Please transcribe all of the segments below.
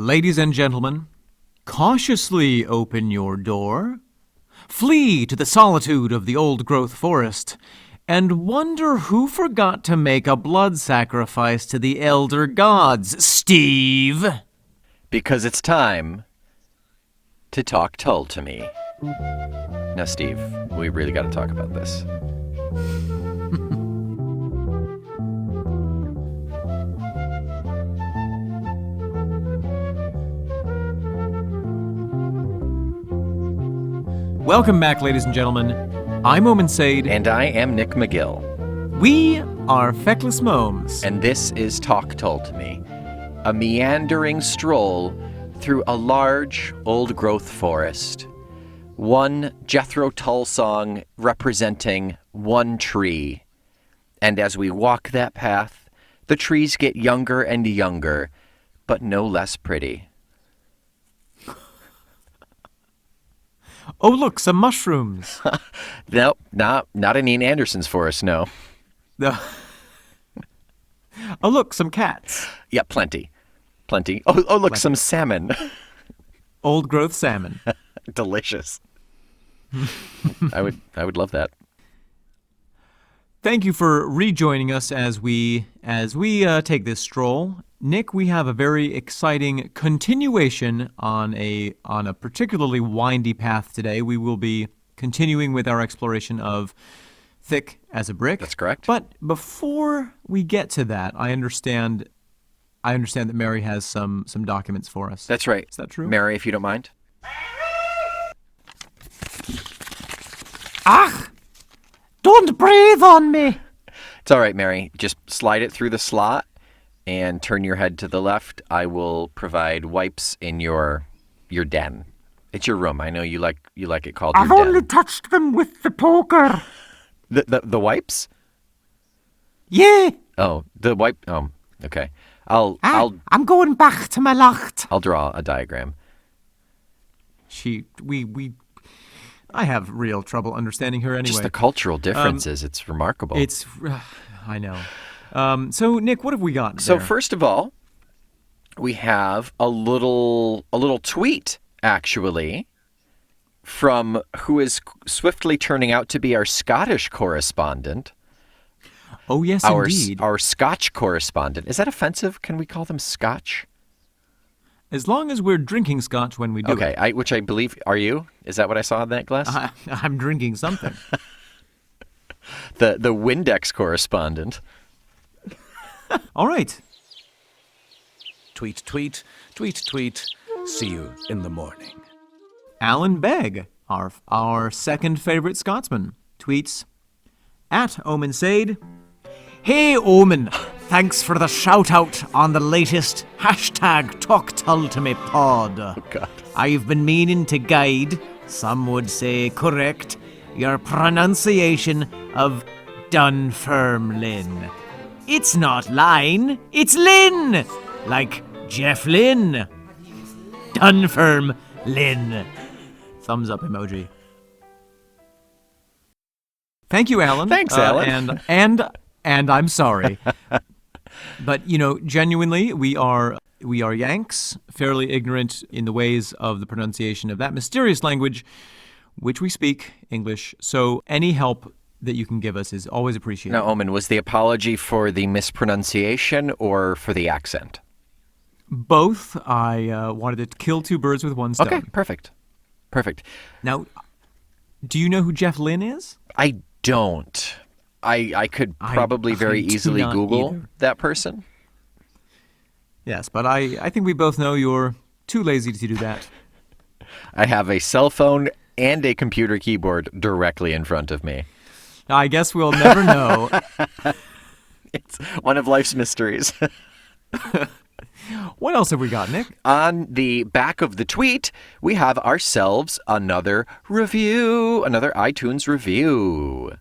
Ladies and gentlemen, cautiously open your door, flee to the solitude of the old-growth forest, and wonder who forgot to make a blood sacrifice to the elder gods, Steve. Because it's time to talk Tull to me. Now, Steve, we really got to talk about this. Welcome back, ladies and gentlemen. I'm Omen Sade. And I am Nick McGill. We are Feckless Momes. And this is Talk Tull to Me, a meandering stroll through a large, old-growth forest. One Jethro Tull song representing one tree. And as we walk that path, the trees get younger and younger, but no less pretty. Oh, look, some mushrooms. Nope, not in Ian Anderson's forest, no. Oh, look, some cats. Yeah, plenty. Oh, look, Plenty. some salmon. Old-growth salmon. Delicious. I would love that. Thank you for rejoining us as we take this stroll. Nick, we have a very exciting continuation on a particularly windy path today. We will be continuing with our exploration of Thick as a Brick. That's correct. But before we get to that, I understand that Mary has some documents for us. That's right. Is that true? Mary, if you don't mind. Ah! Don't breathe on me! It's all right, Mary. Just slide it through the slot and turn your head to the left. I will provide wipes in your den. It's your room. I know you like it called your I've den. only touched them with the poker. The wipes? Yeah. Oh, the wipe. Oh, okay. I'm going back to my locht. I'll draw a diagram. I have real trouble understanding her anyway. Just the cultural differences. It's remarkable. I know. So, Nick, what have we got So there? first of all, we have a little tweet, actually, from who is swiftly turning out to be our Scottish correspondent. Oh, yes, indeed. Our Scotch correspondent. Is that offensive? Can we call them Scotch? As long as we're drinking scotch when we do it. Okay, which I believe, are you? Is that what I saw in that glass? I'm drinking something. The Windex correspondent. All right. Tweet, tweet, tweet, tweet. See you in the morning. Alan Begg, our second favorite Scotsman, tweets, at Omen Sade, "Hey Omen, thanks for the shout-out on the latest #TalkTullToMe pod. Oh, God. I've been meaning to guide, some would say correct, your pronunciation of Dunfermline. It's not Line, it's Lynn, like Jeff Lynn. Dunfermline." Thumbs up emoji. Thank you, Alan. Thanks, Alan. And I'm sorry. But, genuinely, we are Yanks, fairly ignorant in the ways of the pronunciation of that mysterious language, which we speak, English. So any help that you can give us is always appreciated. Now, Omen, was the apology for the mispronunciation or for the accent? Both. I wanted to kill two birds with one stone. Okay, perfect. Now, do you know who Jeff Lynn is? I don't. I could probably very do easily not Google either. that person. Yes, but I think we both know you're too lazy to do that. I have a cell phone and a computer keyboard directly in front of me. I guess we'll never know. It's one of life's mysteries. What else have we got, Nick? On the back of the tweet, we have ourselves another review, another iTunes review.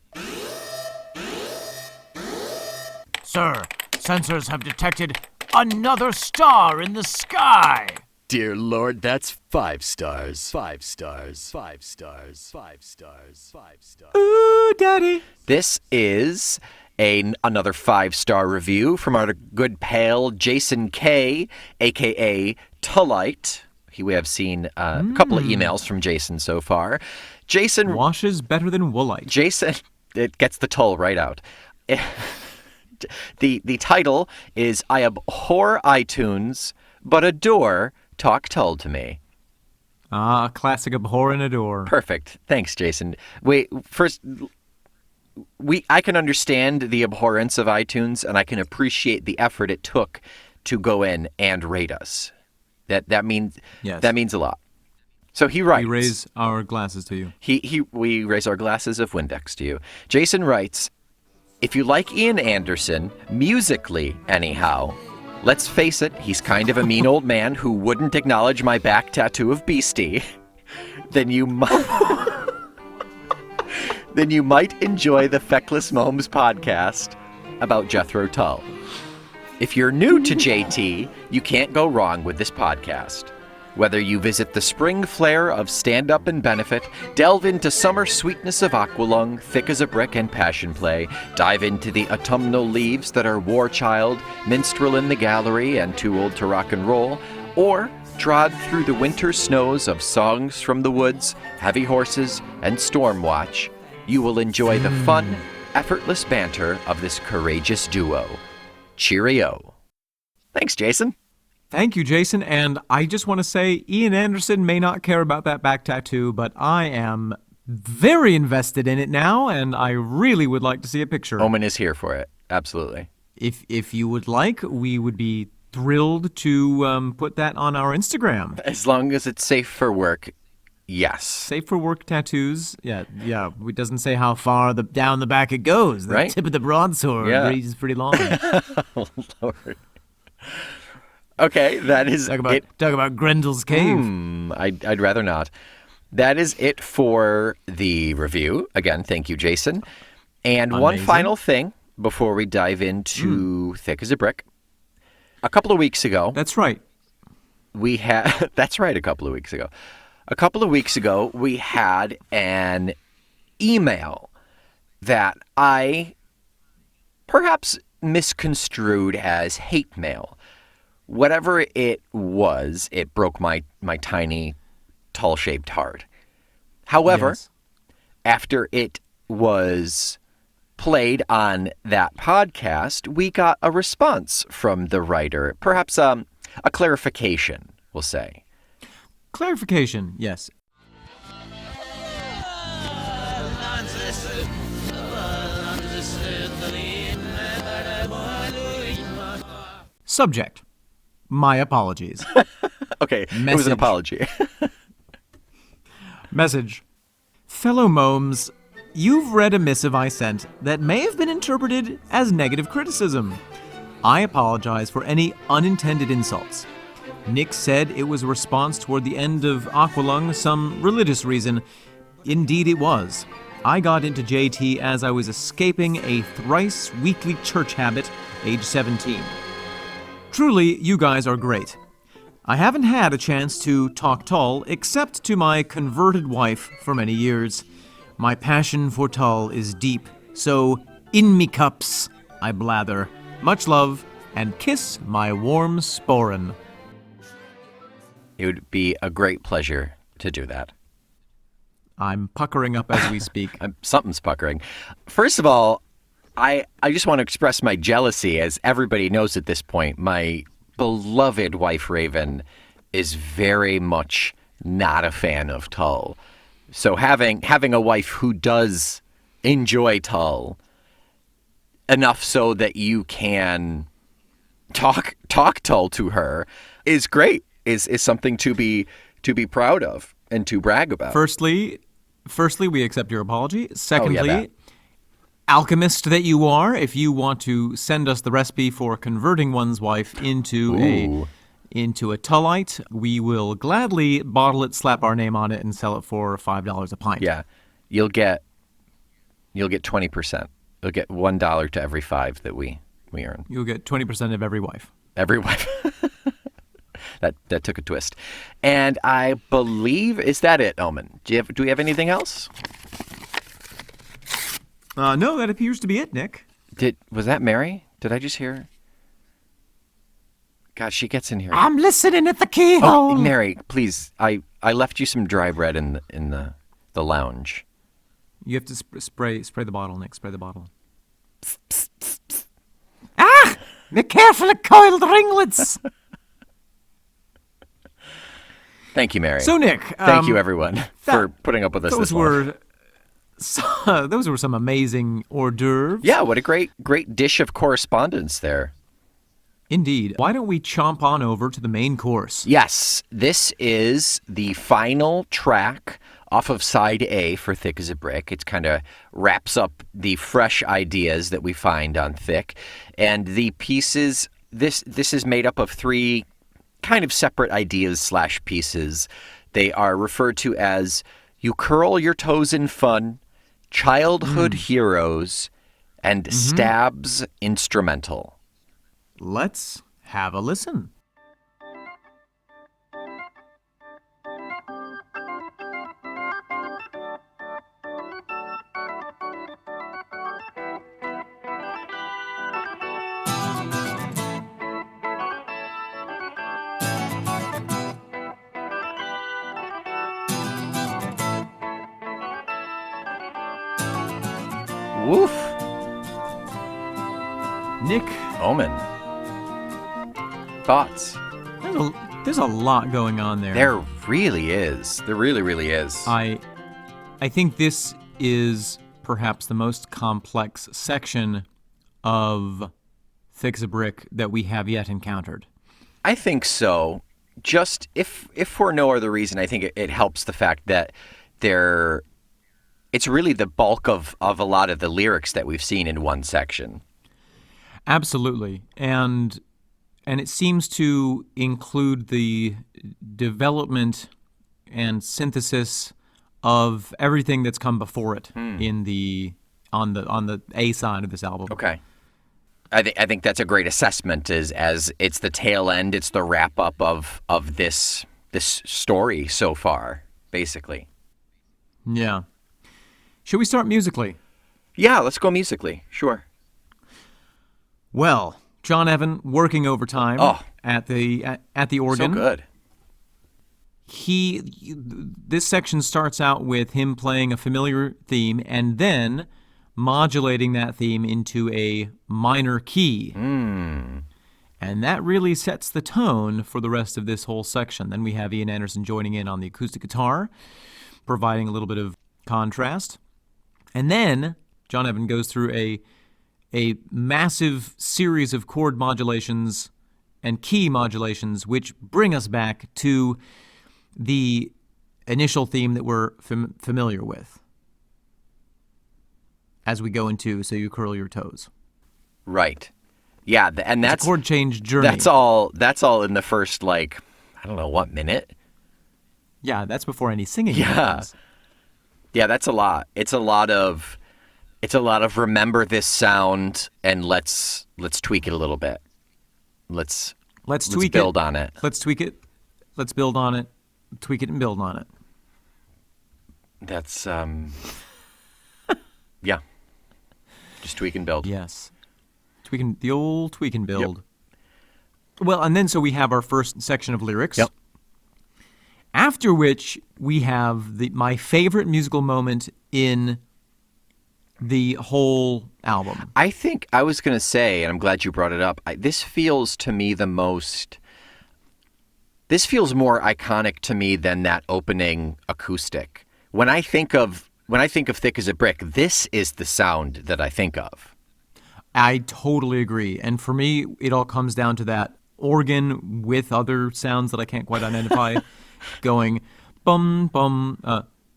Sir, sensors have detected another star in the sky. Dear Lord, that's 5 stars. 5 stars. 5 stars. 5 stars. 5 stars. Ooh, Daddy. This is Another 5-star review from our good pal Jason K, a.k.a. Tullite. We have seen a couple of emails from Jason so far. Jason washes better than woolite. Jason, it gets the Tull right out. The title is I abhor iTunes, but adore Talk Tull to me. Ah, classic abhor and adore. Perfect. Thanks, Jason. Wait, first, I can understand the abhorrence of iTunes, and I can appreciate the effort it took to go in and rate us. That means a lot. So he writes. We raise our glasses to you. We raise our glasses of Windex to you. Jason writes, if you like Ian Anderson, musically anyhow, let's face it, he's kind of a mean old man who wouldn't acknowledge my back tattoo of Beastie, then you might enjoy the Feckless Momes podcast about Jethro Tull. If you're new to JT, you can't go wrong with this podcast. Whether you visit the spring flare of stand-up and benefit, delve into summer sweetness of Aqualung, thick as a brick and passion play, dive into the autumnal leaves that are War Child, Minstrel in the Gallery, and Too Old to Rock and Roll, or trod through the winter snows of Songs from the Woods, Heavy Horses, and Stormwatch, you will enjoy the fun, effortless banter of this courageous duo. Cheerio. Thanks, Jason. Thank you, Jason. And I just want to say, Ian Anderson may not care about that back tattoo, but I am very invested in it now, and I really would like to see a picture. Omen is here for it. Absolutely. If you would like, we would be thrilled to put that on our Instagram. As long as it's safe for work, yes. Safe for work tattoos. Yeah. It doesn't say how far down the back it goes. The right? tip of the broadsword reaches pretty long. Oh, Lord. Okay, that is talk it. About Grendel's cave. I'd rather not. That is it for the review. Again, thank you, Jason. And Amazing. One final thing before we dive into Thick as a Brick. A couple of weeks ago. That's right. That's right, a couple of weeks ago. A couple of weeks ago, we had an email that I perhaps misconstrued as hate mail. Whatever it was, it broke my tiny, Tull-shaped heart. However, after it was played on that podcast, we got a response from the writer. Perhaps a clarification, we'll say. Clarification, yes. Subject. My apologies. Okay, Message. It was an apology. Message. Fellow Momes, you've read a missive I sent that may have been interpreted as negative criticism. I apologize for any unintended insults. Nick said it was a response toward the end of Aqualung, some religious reason. Indeed it was. I got into JT as I was escaping a thrice weekly church habit, age 17. Truly, you guys are great. I haven't had a chance to talk Tull except to my converted wife for many years. My passion for Tull is deep, so in me cups I blather. Much love, and kiss my warm sporin. It would be a great pleasure to do that. I'm puckering up as we speak. Something's puckering. First of all, I just want to express my jealousy, as everybody knows at this point. My beloved wife, Raven, is very much not a fan of Tull. So having a wife who does enjoy Tull enough so that you can talk Tull to her is great. Is something to be proud of and to brag about. Firstly, we accept your apology. Secondly, that. Alchemist that you are, if you want to send us the recipe for converting one's wife into a Tullite, we will gladly bottle it, slap our name on it, and sell it for $5 a pint. Yeah, you'll get 20%. You'll get $1 to every 5 that we earn. You'll get 20% of every wife. Every wife. That took a twist. And I believe, is that it, Omen? Do we have anything else? No, that appears to be it, Nick. Was that Mary? Did I just hear her? God, she gets in here. I'm listening at the keyhole. Oh, Mary, please. I left you some dry bread in the lounge. You have to spray the bottle, Nick. Spray the bottle. Ah! Be careful of coiled ringlets. Thank you, Mary. So, Nick. Thank you, everyone, for putting up with us this long. Those were some amazing hors d'oeuvres. Yeah, what a great dish of correspondence there. Indeed. Why don't we chomp on over to the main course? Yes, this is the final track off of side A for Thick as a Brick. It kind of wraps up the fresh ideas that we find on Thick. And the pieces, this is made up of 3 kind of separate ideas / pieces. They are referred to as You Curl Your Toes in Fun, Childhood Heroes, and Stabs Instrumental. Let's have a listen. Woof. Nick. Omen. Thoughts? There's a lot going on there. There really is. There really, really is. I think this is perhaps the most complex section of Thick as a Brick that we have yet encountered. I think so. Just if for no other reason, I think it helps the fact that it's really the bulk of a lot of the lyrics that we've seen in one section. Absolutely. And it seems to include the development and synthesis of everything that's come before it on the A side of this album. Okay. I think that's a great assessment as it's the tail end, it's the wrap up of this story so far, basically. Yeah. Should we start musically? Yeah, let's go musically. Sure. Well, John Evan working overtime at the organ. So good. This section starts out with him playing a familiar theme and then modulating that theme into a minor key. And that really sets the tone for the rest of this whole section. Then we have Ian Anderson joining in on the acoustic guitar, providing a little bit of contrast. And then John Evan goes through a massive series of chord modulations and key modulations, which bring us back to the initial theme that we're familiar with as we go into So You Curl Your Toes. Right. Yeah, and that's a chord change journey. That's all in the first, I don't know, what minute? Yeah, that's before any singing happens. Yeah, that's a lot. It's a lot of remember this sound and let's tweak it a little bit. Let's build on it. Let's tweak it. Let's build on it. Tweak it and build on it. That's yeah. Just tweak and build. Yes. The old tweak and build. Yep. Well, and then so we have our first section of lyrics. Yep. After which we have my favorite musical moment in the whole album. I think I was going to say, and I'm glad you brought it up, this feels to me this feels more iconic to me than that opening acoustic. When I think of Thick as a Brick, this is the sound that I think of. I totally agree. And for me, it all comes down to that organ with other sounds that I can't quite identify going bum bum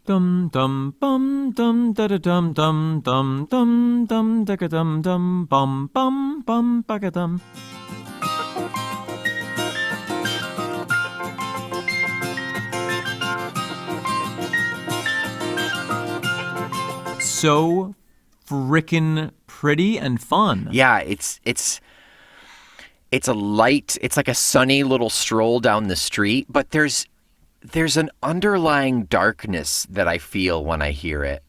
dum dum bum dum da da dum dum dum dum dum da dum dum bum bum bum ba dum. So frickin' pretty and fun. Yeah, it's a light, it's like a sunny little stroll down the street, but there's an underlying darkness that I feel when I hear it.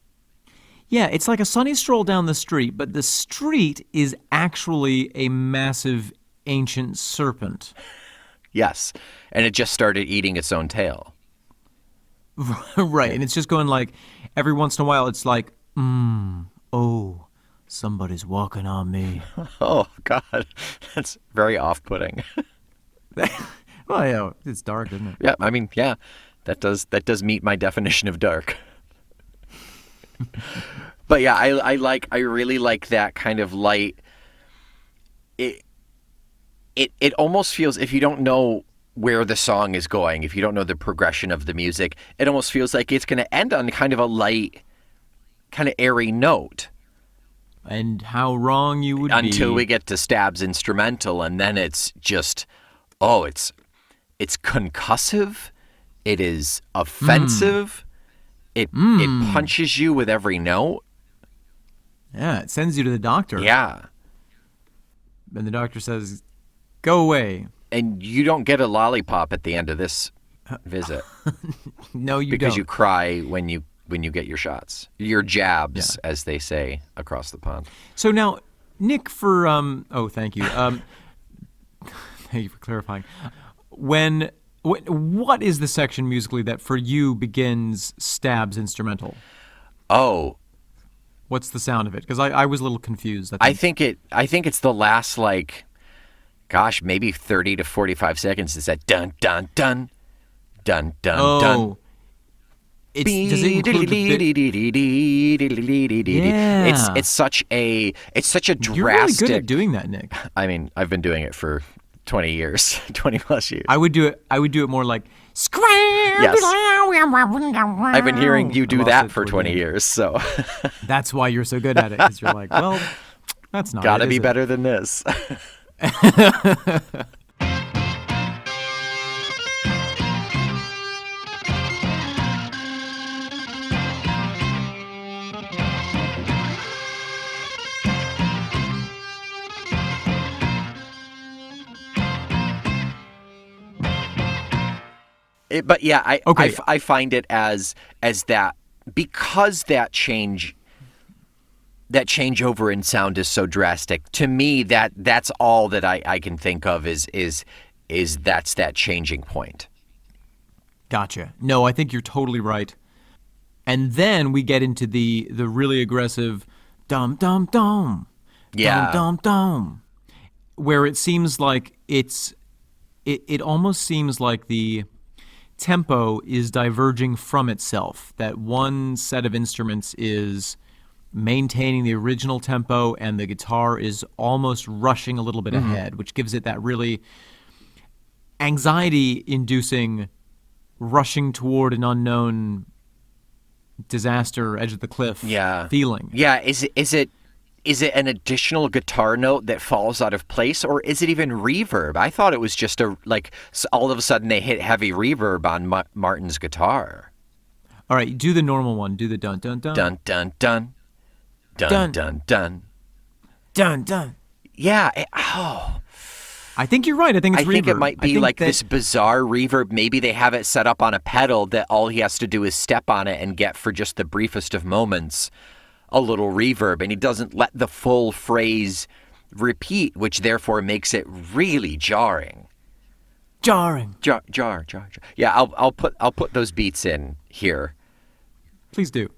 Yeah, it's like a sunny stroll down the street, but the street is actually a massive ancient serpent. Yes, and it just started eating its own tail. Right, and it's just going like, every once in a while, it's like, oh, somebody's walking on me. Oh, God. That's very off-putting. Well, yeah, it's dark, isn't it? Yeah, I mean, yeah, that does meet my definition of dark. But yeah, I really like that kind of light. It almost feels, if you don't know where the song is going, if you don't know the progression of the music, it almost feels like it's going to end on kind of a light, kind of airy note. And how wrong you would be. Until we get to Stab's instrumental, and then it's just, it's concussive, it is offensive, it punches you with every note. Yeah, it sends you to the doctor. Yeah. And the doctor says, go away. And you don't get a lollipop at the end of this visit. No, you don't. Because you cry when you get your shots. Your jabs, as they say across the pond. So now, Nick, for thank you. Thank you for clarifying. What is the section musically that for you begins Stab's instrumental? Oh. What's the sound of it? Because I was a little confused. I think it's the last, like, gosh, maybe 30 to 45 seconds. It's that dun dun dun dun dun dun. Does it include the bit? Yeah. It's such a drastic. You're really good at doing that, Nick. I mean, I've been doing it for 20 years, 20 plus years. I would do it more like scram. Yes. I've been hearing you do that for 20 years, so that's why you're so good at it. Because you're like, well, that's not. Gotta be better than this. But yeah, I find it as that, because that changeover in sound is so drastic. To me, that's all that I can think of is that's that changing point. Gotcha. No, I think you're totally right. And then we get into the really aggressive dum dum dum, yeah, dum dum dum, where it seems like it almost seems like the tempo is diverging from itself, that one set of instruments is maintaining the original tempo and the guitar is almost rushing a little bit ahead, which gives it that really anxiety-inducing rushing toward an unknown disaster, edge of the cliff feeling. Yeah, is it an additional guitar note that falls out of place, or is it even reverb? I thought it was just all of a sudden they hit heavy reverb on Martin's guitar. All right, do the normal one. Do the dun dun dun. Dun dun dun. Dun dun dun. Dun dun. Yeah. I think you're right. I think it's reverb. I think it might be like this bizarre reverb. Maybe they have it set up on a pedal that all he has to do is step on it and get, for just the briefest of moments, a little reverb, and he doesn't let the full phrase repeat, which therefore makes it really jarring. Jarring. Jar. Yeah, I'll put those beats in here. Please do.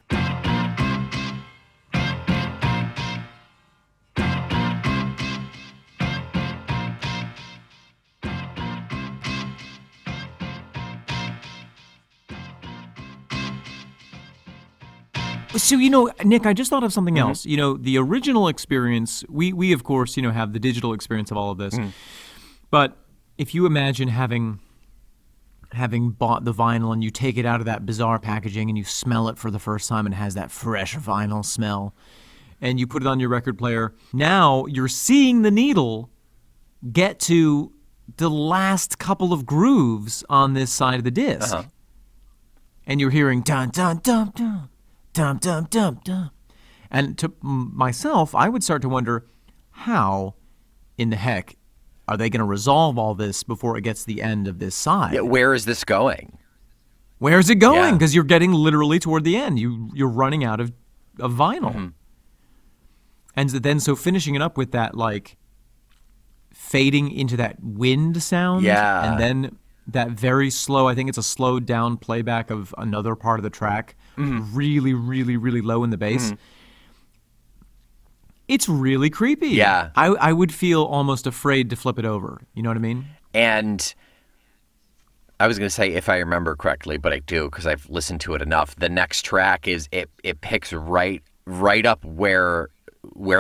So, Nick, I just thought of something else. The original experience, we of course, have the digital experience of all of this. But if you imagine having bought the vinyl and you take it out of that bizarre packaging and you smell it for the first time and it has that fresh vinyl smell, and you put it on your record player, now you're seeing the needle get to the last couple of grooves on this side of the disc. And you're hearing dun dun dun dun. Dum, dum, dum, dum. And to myself, I would start to wonder, how in the heck are they going to resolve all this before it gets to the end of this side? Yeah, where is this going? Where is it going? Because you're getting literally toward the end. You're running out of of vinyl. And then so finishing it up with that like fading into that wind sound, and then that very slow, I think it's a slowed down playback of another part of the track, really, really, really low in the bass. It's really creepy. Yeah. I would feel almost afraid to flip it over. You know what I mean? And I was going to say, if I remember correctly, but I do because I've listened to it enough, the next track is it picks right up where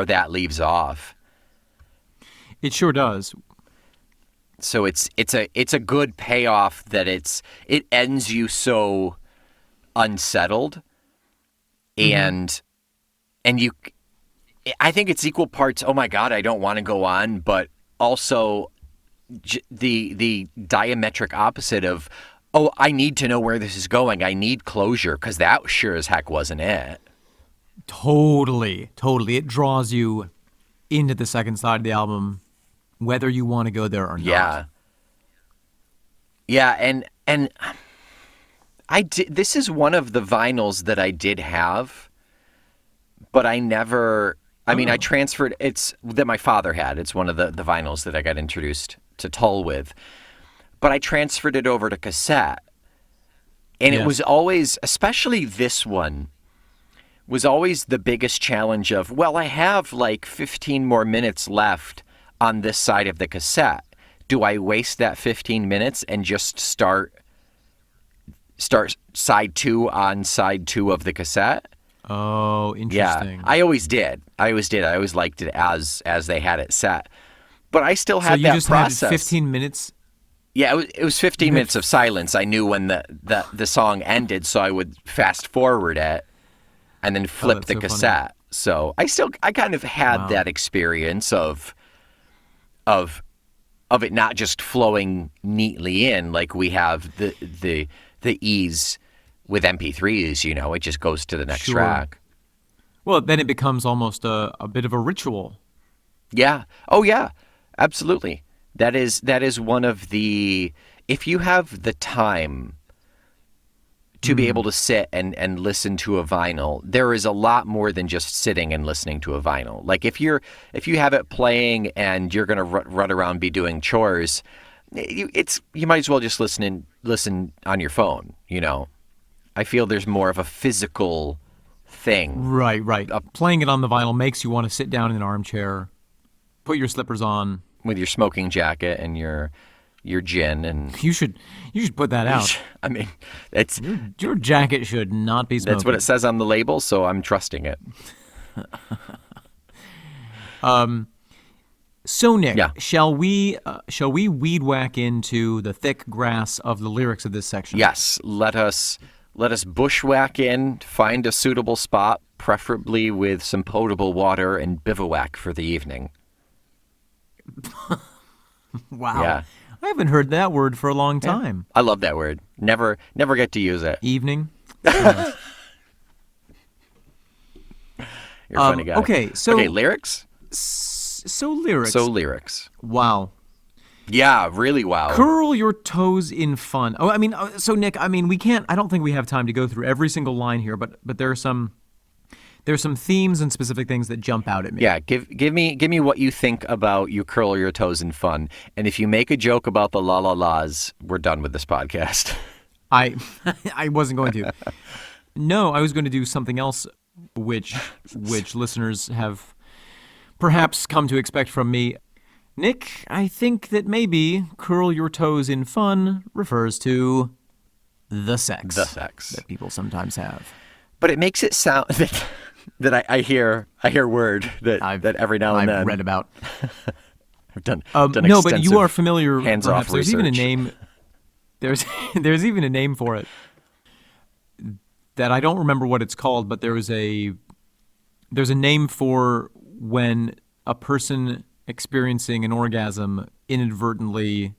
that leaves off. It sure does. So it's a good payoff that it ends you so unsettled, and you, I think it's equal parts, oh my God, I don't want to go on, but also the diametric opposite of, oh, I need to know where this is going. I need closure, because that sure as heck wasn't it. Totally. It draws you into the second side of the album, whether you want to go there or not. Yeah, and I did. This is one of the vinyls that I did have, but I never. I mean, I transferred. It's that my father had. It's one of the vinyls that I got introduced to Tull with, but I transferred it over to cassette, and it was always, especially this one, was always the biggest challenge of, well, I have like 15 more minutes left on this side of the cassette. Do I waste that 15 minutes and just start side 2 on side 2 of the cassette? Oh, interesting. Yeah, I always did. I always liked it as they had it set. But I still had that process. So you just had 15 minutes? Yeah, it was 15 minutes of silence. I knew when the song ended, so I would fast forward it and then flip the cassette. Funny. So I kind of had that experience of it not just flowing neatly in like we have the ease with MP3s, you know, it just goes to the next track. Well, then it becomes almost a bit of a ritual. Yeah. Oh, yeah. Absolutely. That is one of the, if you have the time to be able to sit and listen to a vinyl, there is a lot more than just sitting and listening to a vinyl. Like if you have it playing and you're going to run around be doing chores, you might as well just listen on your phone, you know. I feel there's more of a physical thing. Right. Playing it on the vinyl makes you want to sit down in an armchair, put your slippers on. With your smoking jacket and your gin. And You should put that out. I mean, it's your jacket should not be smoking. That's what it says on the label, so I'm trusting it. So Nick, shall we weed whack into the thick grass of the lyrics of this section? Yes, let us bushwhack in, find a suitable spot, preferably with some potable water, and bivouac for the evening. Wow. Yeah. I haven't heard that word for a long time. I love that word. Never get to use it. Evening. You're a funny guy. Okay, lyrics? So lyrics. Wow. Yeah, really wow. Curl your toes in fun. Oh, I mean, so Nick, I mean, I don't think we have time to go through every single line here, but there's some themes and specific things that jump out at me. Yeah, give me what you think about you curl your toes in fun. And if you make a joke about the la la la's, we're done with this podcast. I wasn't going to. No, I was going to do something else which listeners have perhaps come to expect from me. Nick, I think that maybe curl your toes in fun refers to the sex. The sex that people sometimes have. But it makes it sound that I hear word that every now and then I've read about. I've done no, but you are familiar. Hands-off research. There's even a name. There's even a name for it that I don't remember what it's called, but there's a name for when a person experiencing an orgasm inadvertently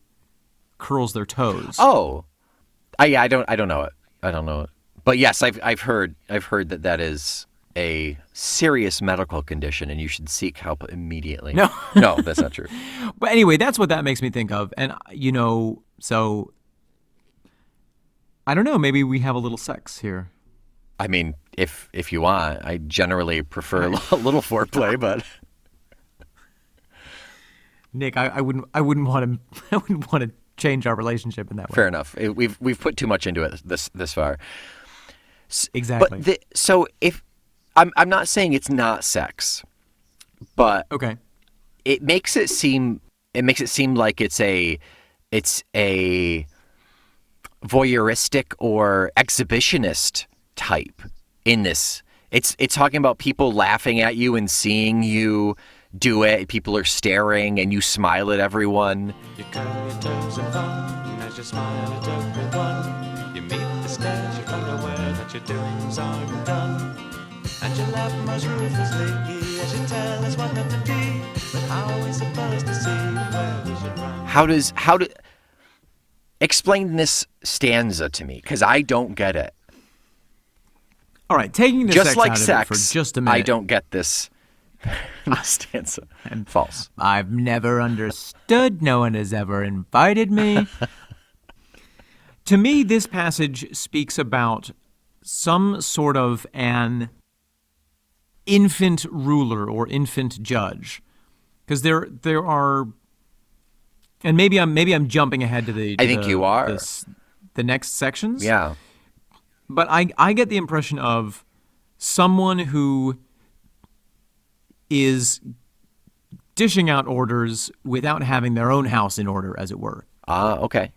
curls their toes. Oh, I don't know it. I don't know it. But yes, I've heard that is a serious medical condition, and you should seek help immediately. No, that's not true. But anyway, that's what that makes me think of, and so I don't know. Maybe we have a little sex here. I mean, if you want. I generally prefer a little foreplay, but Nick, I wouldn't want to I wouldn't want to change our relationship in that way. fair enough. We've put too much into it this far. Exactly. But so if I'm not saying it's not sex, but Okay. it makes it seem like it's a voyeuristic or exhibitionist type in this. It's talking about people laughing at you and seeing you do it. People are staring and you smile at everyone. You curl your toes in fun as you smile at everyone. You meet the stares, you're unaware that your doings aren't done. And you laugh most ruthlessly as you tell us what not to be. But how are we supposed to see where we should run? How do explain this stanza to me, because I don't get it. All right, taking the Just sex like out of sex, it for just a minute. I don't get this stanza. False. I've never understood. No one has ever invited me. To me, this passage speaks about some sort of an infant ruler or infant judge, because there are, and maybe I'm jumping ahead to the. I think you are. The next sections. Yeah. But I get the impression of someone who is dishing out orders without having their own house in order, as it were. Okay.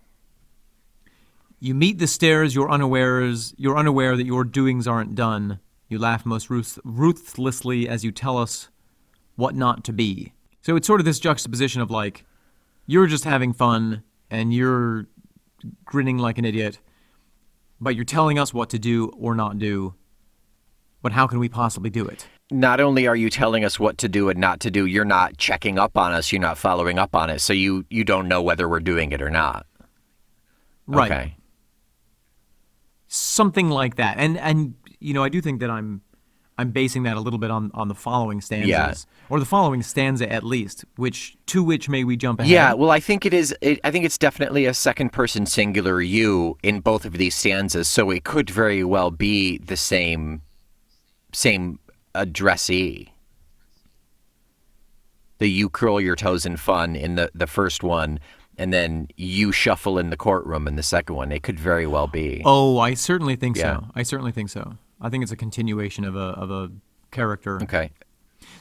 You meet the stares, you're unaware that your doings aren't done. You laugh most ruthlessly as you tell us what not to be. So it's sort of this juxtaposition of like, you're just having fun and you're grinning like an idiot, but you're telling us what to do or not do. But how can we possibly do it? Not only are you telling us what to do and not to do, you're not checking up on us, you're not following up on it, so you don't know whether we're doing it or not. Right. Okay. Something like that. And you know, I do think that I'm basing that a little bit on the following stanzas. Yeah. Or the following stanza at least, to which may we jump ahead? Yeah, well, I think it is. I think it's definitely a second-person singular you in both of these stanzas, so it could very well be the same addressee. The you curl your toes in fun in the first one, and then you shuffle in the courtroom in the second one. It could very well be. Oh, I certainly think Yeah. so. I certainly think so. I think it's a continuation of a character. Okay.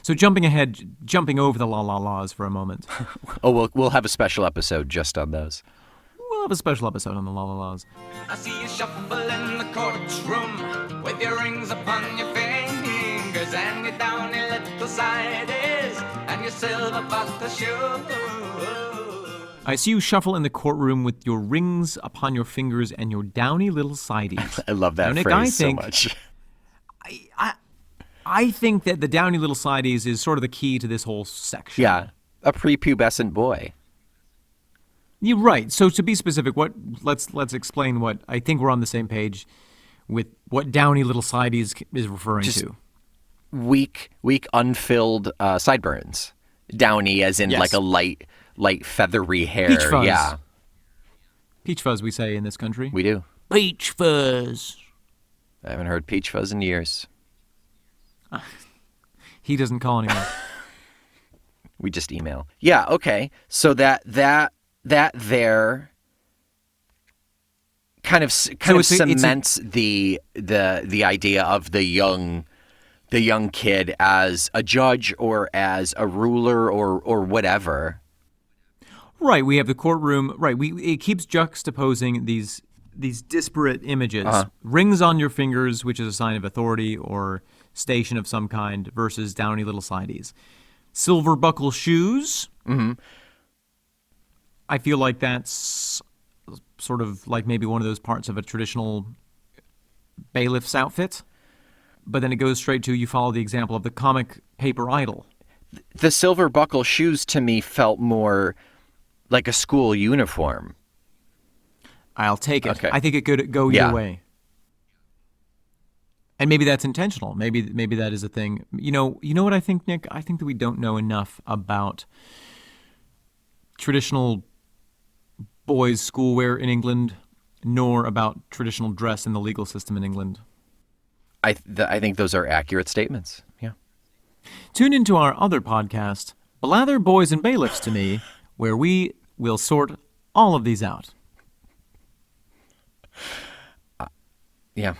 So jumping over the la la la's for a moment. Oh, we'll have a special episode just on those. We'll have a special episode on the la la la's. I see you shuffle in the courtroom with your rings upon your fingers and your downy little sideys and your silver buckle shoes. I see you shuffle in the courtroom with your rings upon your fingers and your downy little sideys. I love that Now, Nick, phrase so much. I think that the downy little sideys is sort of the key to this whole section. Yeah, a prepubescent boy. You're right. So to be specific, let's explain what I think we're on the same page with what downy little sideys is referring to. Weak, unfilled sideburns. Downy, as in Yes. like a light feathery hair. Peach fuzz. Yeah, Peach fuzz, we say in this country. we do. Peach fuzz. I haven't heard peach fuzz in years. He doesn't call anymore. We just email. Yeah. Okay. So that there kind of cements the idea of the young kid as a judge or as a ruler or whatever. Right. We have the courtroom. Right. It keeps juxtaposing these disparate images. Rings on your fingers, which is a sign of authority or station of some kind, versus downy little sideys. Silver buckle shoes. Mm-hmm. I feel like that's sort of like maybe one of those parts of a traditional bailiff's outfit. But then it goes straight to, you follow the example of the comic paper idol. The silver buckle shoes to me felt more like a school uniform. I'll take it. Okay. I think it could go either Yeah. way. And maybe that's intentional. Maybe that is a thing. You know what I think, Nick? I think that we don't know enough about traditional boys' schoolwear in England, nor about traditional dress in the legal system in England. I think those are accurate statements. Yeah. Tune into our other podcast, Blather Boys and Bailiffs to Me, where we will sort all of these out. Yeah.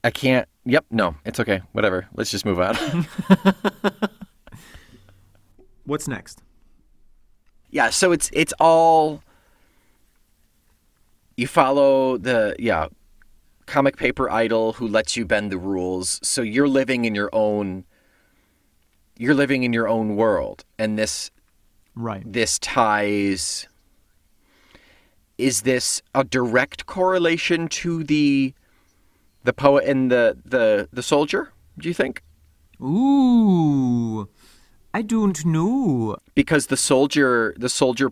I can't. Yep. No, it's okay. Whatever. Let's just move on. What's next? Yeah. So it's all. You follow the comic paper idol who lets you bend the rules. So you're living in your own. You're living in your own world, and this. Right. This ties. Is this a direct correlation to the poet and the soldier, do you think? Ooh, I don't know. Because the soldier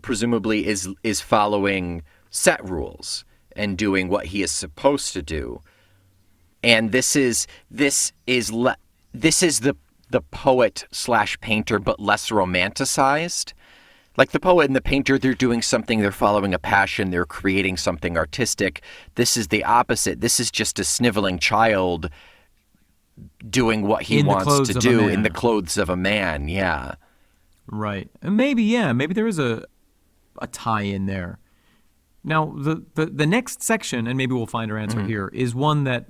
presumably is following set rules and doing what he is supposed to do. And this is the poet / painter, but less romanticized. Like the poet and the painter, they're doing something, they're following a passion, they're creating something artistic. This is the opposite. This is just a sniveling child doing what he wants to do in the clothes of a man. Yeah. Right. And maybe there is a tie in there. Now, the next section, and maybe we'll find our answer here, is one that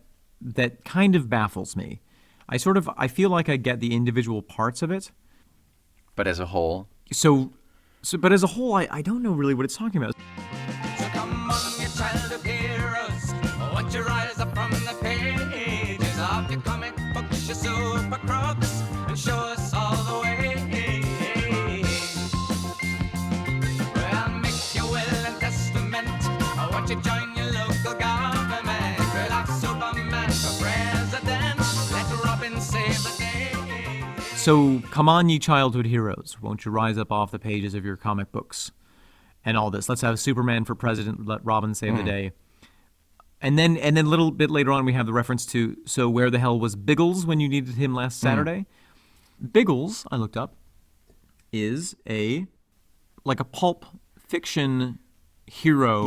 kind of baffles me. I feel like I get the individual parts of it. But as a whole? But as a whole, I don't know really what it's talking about. So come on, you child of heroes, won't you rise up from the pages of your comic books, your super crooks, and show us all the way. Well, make your will and testament, won't you join your local government? We'll have Superman for president, let Robin save the day. So, come on, ye childhood heroes, won't you rise up off the pages of your comic books and all this. Let's have Superman for president, let Robin save the day. And then a little bit later on, we have the reference to, so where the hell was Biggles when you needed him last Saturday? Biggles, I looked up, is like a pulp fiction hero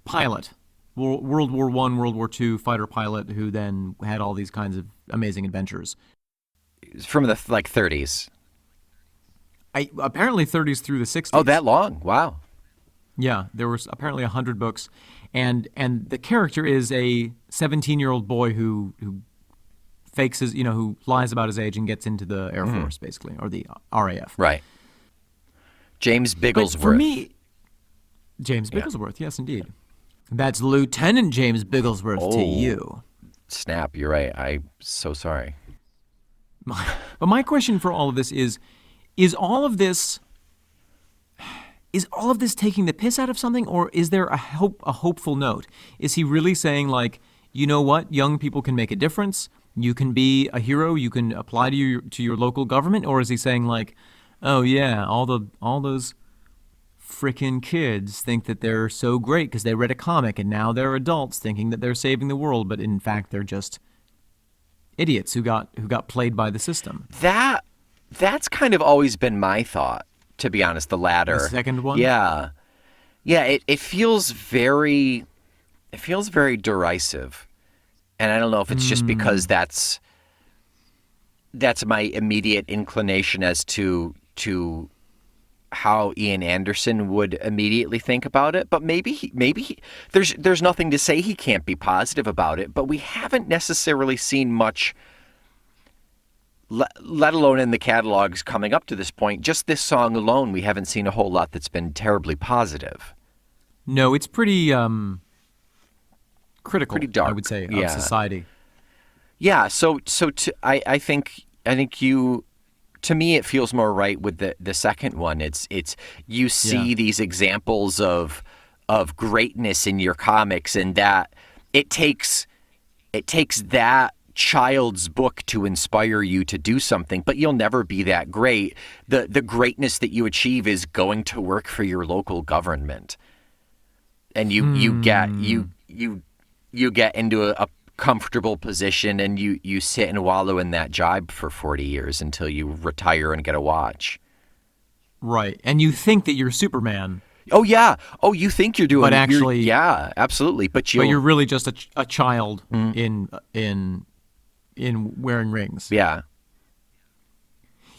pilot. World War I, World War II fighter pilot who then had all these kinds of amazing adventures. From the 30s. Apparently 30s through the 60s. Oh, that long? Wow. Yeah, there was apparently 100 books, and the character is a 17-year-old boy who fakes his, who lies about his age and gets into the Air Force, basically, or the RAF. Right. James Bigglesworth. But for me, James Bigglesworth, yes, indeed. That's Lieutenant James Bigglesworth to you. Snap, you're right. I'm so sorry. But my question for all of this is all of this taking the piss out of something, or is there a hopeful note? Is he really saying, like, you know what, young people can make a difference, you can be a hero, you can apply to your local government, or is he saying, like, oh yeah, all those frickin' kids think that they're so great because they read a comic and now they're adults thinking that they're saving the world, but in fact they're just idiots who got played by the system. That's kind of always been my thought, to be honest, the latter. The second one? Yeah. Yeah, it feels very derisive. And I don't know if it's just because that's my immediate inclination as to how Ian Anderson would immediately think about it, but maybe there's nothing to say he can't be positive about it, but we haven't necessarily seen much, let alone in the catalogs coming up to this point. Just this song alone, we haven't seen a whole lot that's been terribly positive. No, it's pretty critical, pretty dark, I would say, of society. Yeah, I think you. To me, it feels more right with the second one. It's you see these examples of greatness in your comics, and that it takes that child's book to inspire you to do something, but you'll never be that great. The greatness that you achieve is going to work for your local government, and you get into a comfortable position, and you sit and wallow in that job for 40 years until you retire and get a watch. Right. And you think that you're Superman Oh yeah. Oh, you think you're doing, But actually, yeah, absolutely. But you're really just a child in wearing rings. yeah,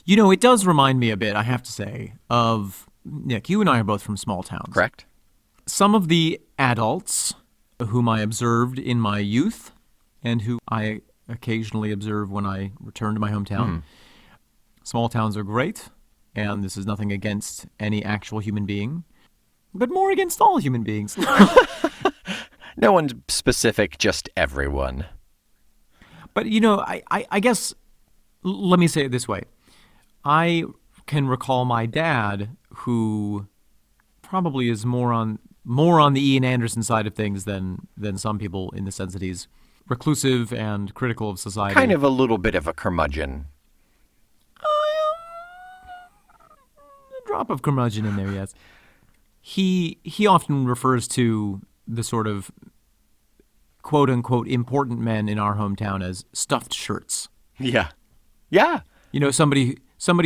You know, it does remind me a bit, I have to say, of Nick. You and I are both from small towns. correct. Some of the adults whom I observed in my youth and who I occasionally observe when I return to my hometown. Small towns are great, and this is nothing against any actual human being, but more against all human beings. No one's specific, just everyone. But, you know, I guess, let me say it this way. I can recall my dad, who probably is more on the Ian Anderson side of things than some people, in the sense that he's reclusive and critical of society. Kind of a little bit of a curmudgeon. A drop of curmudgeon in there, yes. He often refers to the sort of quote-unquote important men in our hometown as stuffed shirts. Yeah. Yeah. You know, somebody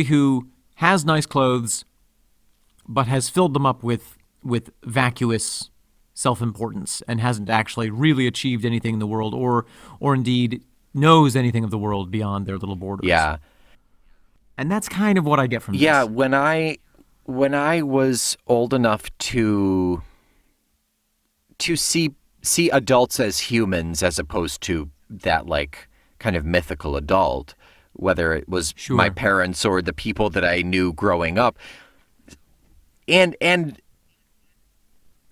who has nice clothes but has filled them up with vacuous self-importance and hasn't actually really achieved anything in the world or indeed knows anything of the world beyond their little borders. Yeah. And that's kind of what I get from this. Yeah, when I was old enough to see adults as humans as opposed to that like kind of mythical adult, whether it was my parents or the people that I knew growing up, and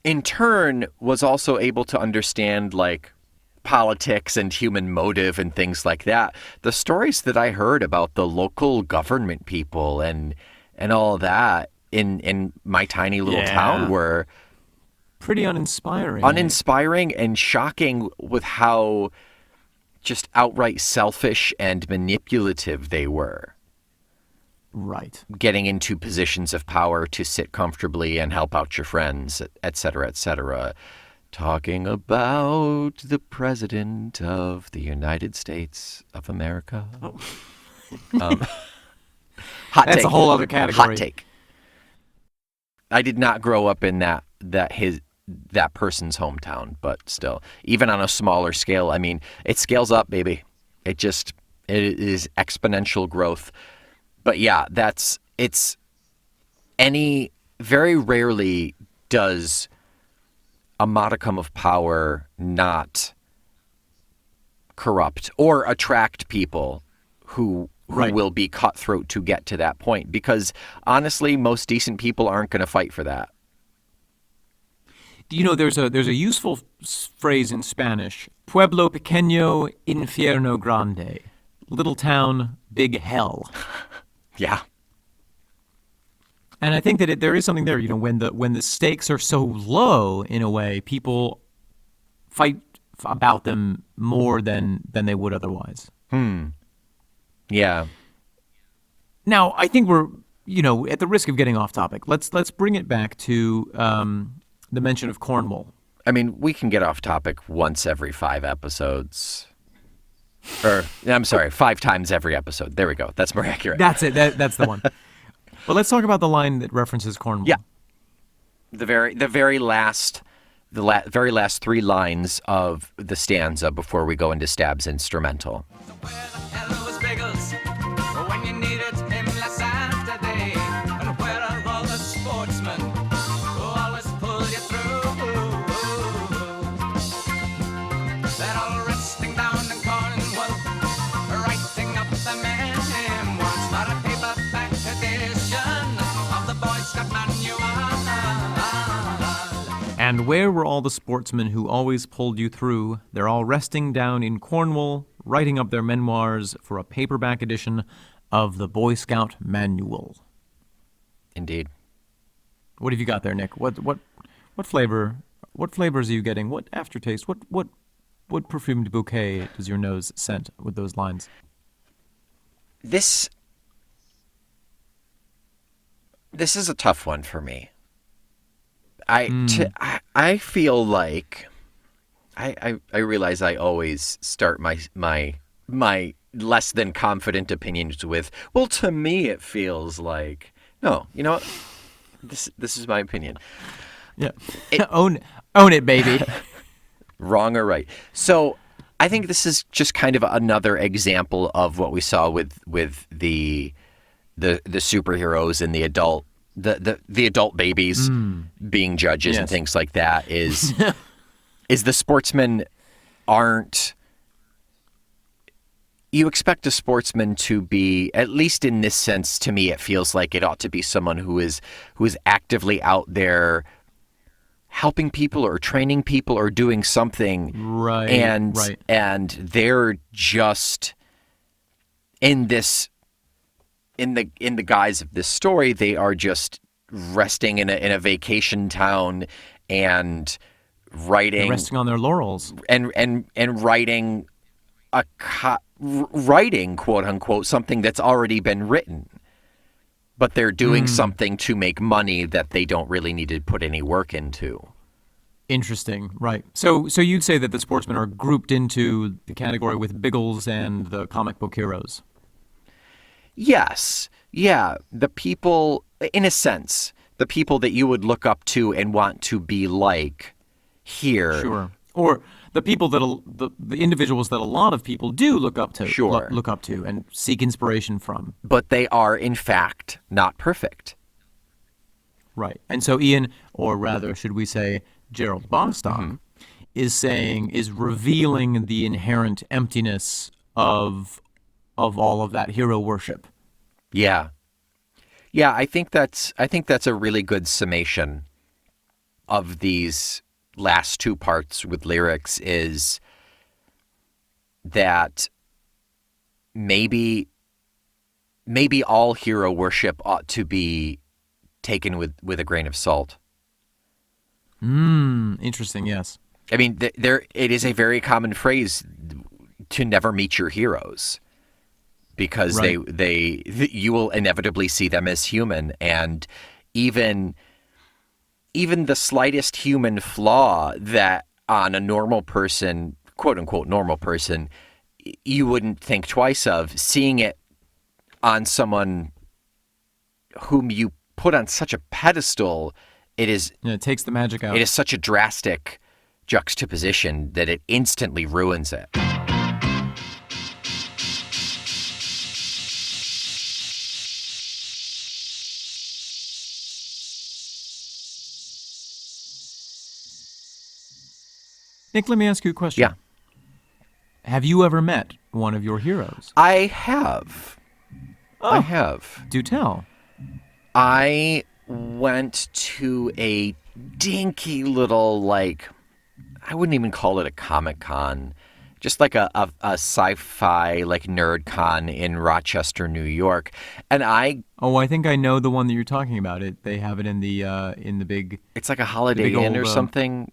in turn was also able to understand like politics and human motive and things like that. The stories that I heard about the local government people and all that in my tiny little town were pretty uninspiring. Uninspiring and shocking with how just outright selfish and manipulative they were. Right. Getting into positions of power to sit comfortably and help out your friends, et cetera, et cetera. Talking about the President of the United States of America. Oh. Hot That's take. a whole other category. Hot take. I did not grow up in that person's hometown, but still, even on a smaller scale, I mean, it scales up, baby. It is exponential growth. But yeah, very rarely does a modicum of power not corrupt or attract people who will be cutthroat to get to that point. Because honestly, most decent people aren't going to fight for that. You know, there's a useful phrase in Spanish: pueblo pequeño, infierno grande. Little town, big hell. Yeah. And I think that there is something there. You know, when the stakes are so low, in a way, people fight about them more than they would otherwise. Yeah. Now, I think we're, you know, at the risk of getting off topic, let's bring it back to the mention of Cornwall. I mean, we can get off topic once every 5 episodes. Or, I'm sorry, 5 times every episode. There we go. That's more accurate. That's it. That's the one. But let's talk about the line that references Cornwall. Yeah. The very last 3 lines of the stanza before we go into Stab's instrumental. Where the hell was Biggles when you needed him last Saturday? And where are all the sportsmen who always pull you through? They're all resting down in Cornwall, writing up the memoirs, not a paperback edition of the Boy Scout Manual. And where were all the sportsmen who always pulled you through? They're all resting down in Cornwall, writing up their memoirs for a paperback edition of the Boy Scout Manual. Indeed. What have you got there, Nick? What flavor? What flavors are you getting? What aftertaste? What perfumed bouquet does your nose scent with those lines? This is a tough one for me. I feel like I realize I always start my less than confident opinions with, well, to me it feels like, no, you know what? This is my opinion. Yeah. Own it, baby. Wrong or right. So I think this is just kind of another example of what we saw with the superheroes and the adult babies being judges and things like that is the sportsmen aren't. You expect a sportsman to be, at least in this sense, to me, it feels like it ought to be someone who is actively out there helping people or training people or doing something. Right. And they're just in the guise of this story, they are just resting in a vacation town and writing. They're resting on their laurels. And writing writing, quote unquote, something that's already been written. But they're doing something to make money that they don't really need to put any work into. Interesting, right. So you'd say that the sportsmen are grouped into the category with Biggles and the comic book heroes? Yes. Yeah. The people, in a sense, the people that you would look up to and want to be like here. Sure. Or the people that the individuals that a lot of people do look up to, Sure. look up to and seek inspiration from. But they are, in fact, not perfect. Right. And so Ian, or rather, should we say, Gerald Bostock, is revealing the inherent emptiness of all of that hero worship. Yeah. Yeah, I think that's a really good summation of these last two parts with lyrics, is that maybe all hero worship ought to be taken with a grain of salt. Interesting, yes. I mean, it is a very common phrase to never meet your heroes, because Right. you will inevitably see them as human, and even the slightest human flaw that on a normal person, quote unquote normal person, you wouldn't think twice of, seeing it on someone whom you put on such a pedestal, it takes the magic out. is such a drastic juxtaposition that it instantly ruins it. Nick, let me ask you a question. Yeah. Have you ever met one of your heroes? I have. I have. Do tell. I went to a dinky little, I wouldn't even call it a Comic-Con, just like a sci-fi, nerd con in Rochester, New York. And I think I know the one that you're talking about. They have it in the big... It's like a Holiday big Inn old, or something.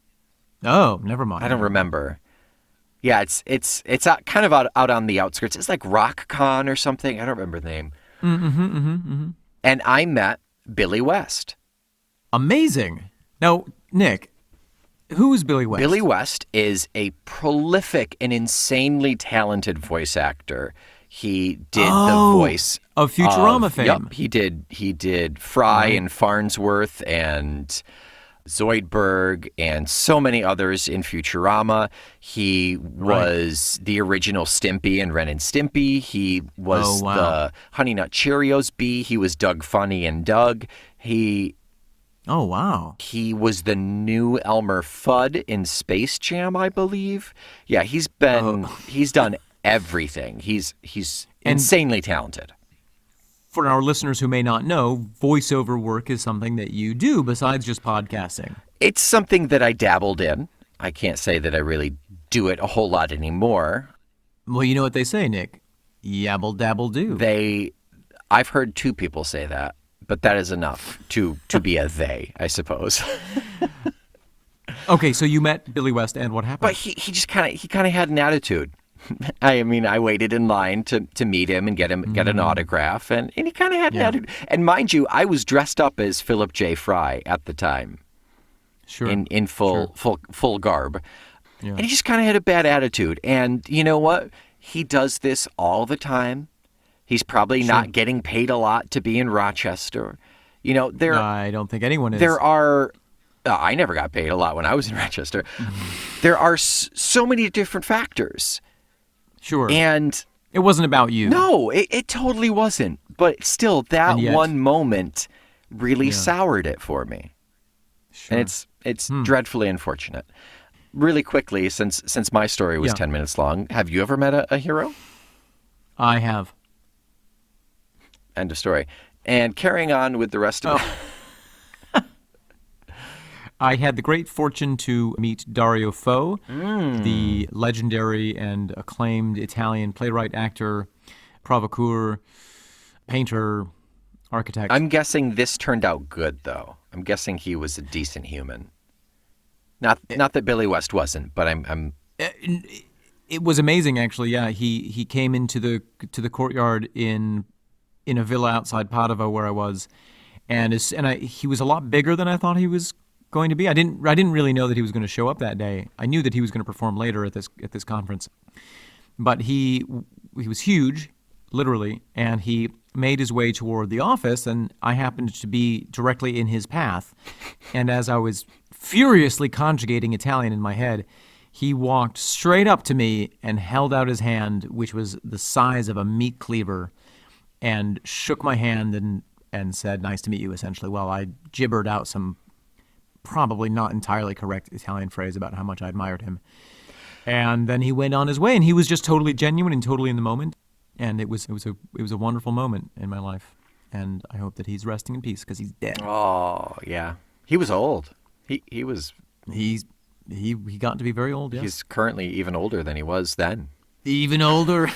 Oh, never mind. I don't remember. Yeah, it's kind of out on the outskirts. It's like RockCon or something. I don't remember the name. And I met Billy West. Amazing. Now, Nick, who is Billy West? Billy West is a prolific and insanely talented voice actor. He did the voice of Futurama fame. Yep, he did Fry and Farnsworth and Zoidberg and so many others in Futurama. He was the original Stimpy in Ren and Stimpy. He was the Honey Nut Cheerios bee. He was Doug Funny and Doug. He was the new Elmer Fudd in Space Jam, I believe. Yeah, he's done everything. He's insanely talented. For our listeners who may not know, voiceover work is something that you do besides just podcasting. It's something that I dabbled in. I can't say that I really do it a whole lot anymore. Well, you know what they say, Nick. Yabble dabble do. I've heard two people say that, but that is enough to be a they, I suppose. Okay, so you met Billy West, and what happened? But he just kind of had an attitude. I mean, I waited in line to meet him and get an autograph, and he kind of had an attitude. And mind you, I was dressed up as Philip J. Fry at the time, in full garb, and he just kind of had a bad attitude. And you know what? He does this all the time. He's probably not getting paid a lot to be in Rochester. You know, I don't think anyone is. there are. I never got paid a lot when I was in Rochester. There are so many different factors. Sure. And it wasn't about you. no, it totally wasn't. But still, that And yet- one moment really soured it for me. Sure. And it's dreadfully unfortunate. Really quickly, since my story was 10 minutes long, have you ever met a hero? I have. End of story. And carrying on with the rest of it. I had the great fortune to meet Dario Fo, the legendary and acclaimed Italian playwright, actor, provocateur, painter, architect. I'm guessing this turned out good, though. I'm guessing he was a decent human. Not that Billy West wasn't, but I'm. It was amazing, actually. Yeah, he came into the courtyard in a villa outside Padova where I was, and he was a lot bigger than I thought he was going to be. I didn't really know that he was going to show up that day. I knew that he was going to perform later at this conference, but he was huge, literally, and he made his way toward the office, and I happened to be directly in his path. And as I was furiously conjugating Italian in my head, he walked straight up to me and held out his hand, which was the size of a meat cleaver, and shook my hand and said, "Nice to meet you," essentially. Well, I gibbered out some probably not entirely correct Italian phrase about how much I admired him. And then he went on his way, and he was just totally genuine and totally in the moment. And it was a wonderful moment in my life. And I hope that he's resting in peace because he's dead. Oh yeah, he was old. He got to be very old. Yes. He's currently even older than he was then. Even older.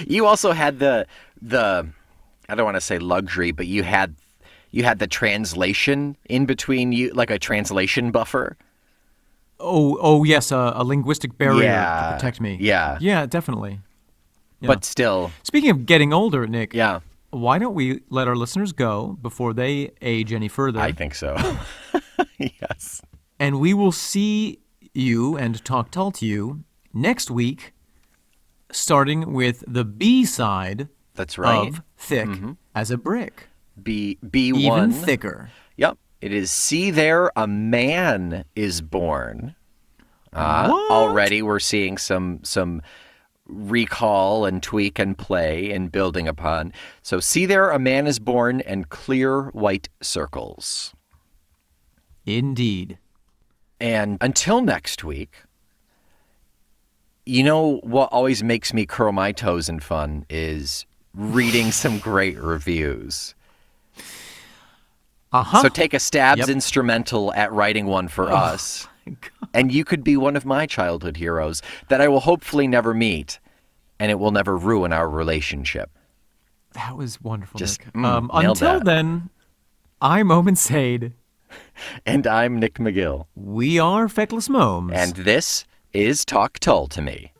You also had the I don't want to say luxury, but you had the translation in between you, like a translation buffer. Oh yes, a linguistic barrier to protect me. Yeah, definitely. Yeah. But still. Speaking of getting older, Nick. Yeah. Why don't we let our listeners go before they age any further? I think so. Yes. And we will see you and talk Tull to you next week, starting with the B side. That's right. Of thick as a brick. B1. Even thicker. Yep. It is See There, a Man is Born. Already we're seeing some recall and tweak and play and building upon. So See There, a Man is Born, and Clear White Circles. Indeed. And until next week, you know what always makes me curl my toes in fun is reading some great reviews. So take a Stabs instrumental at writing one for us, and you could be one of my childhood heroes that I will hopefully never meet, and it will never ruin our relationship. That was wonderful, Just, Nick. nailed Until that. then, I'm Omen Sade. And I'm Nick McGill. We are Feckless Momes. And this is Talk Tull to Me.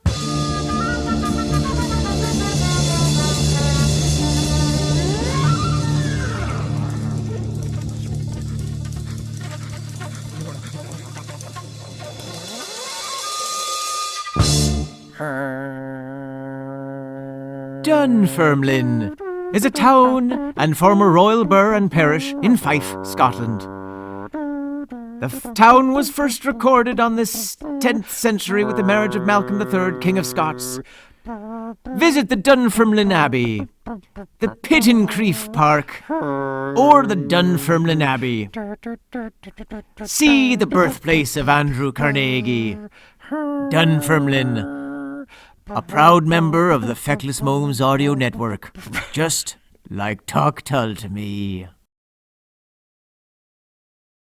Dunfermline is a town and former royal burgh and parish in Fife, Scotland. The town was first recorded on the 10th century with the marriage of Malcolm III, King of Scots. Visit the Dunfermline Abbey, the Pittencrieff Park, or the Dunfermline Abbey. See the birthplace of Andrew Carnegie. Dunfermline, a proud member of the Feckless Momes audio network, just like Talk Tull to Me.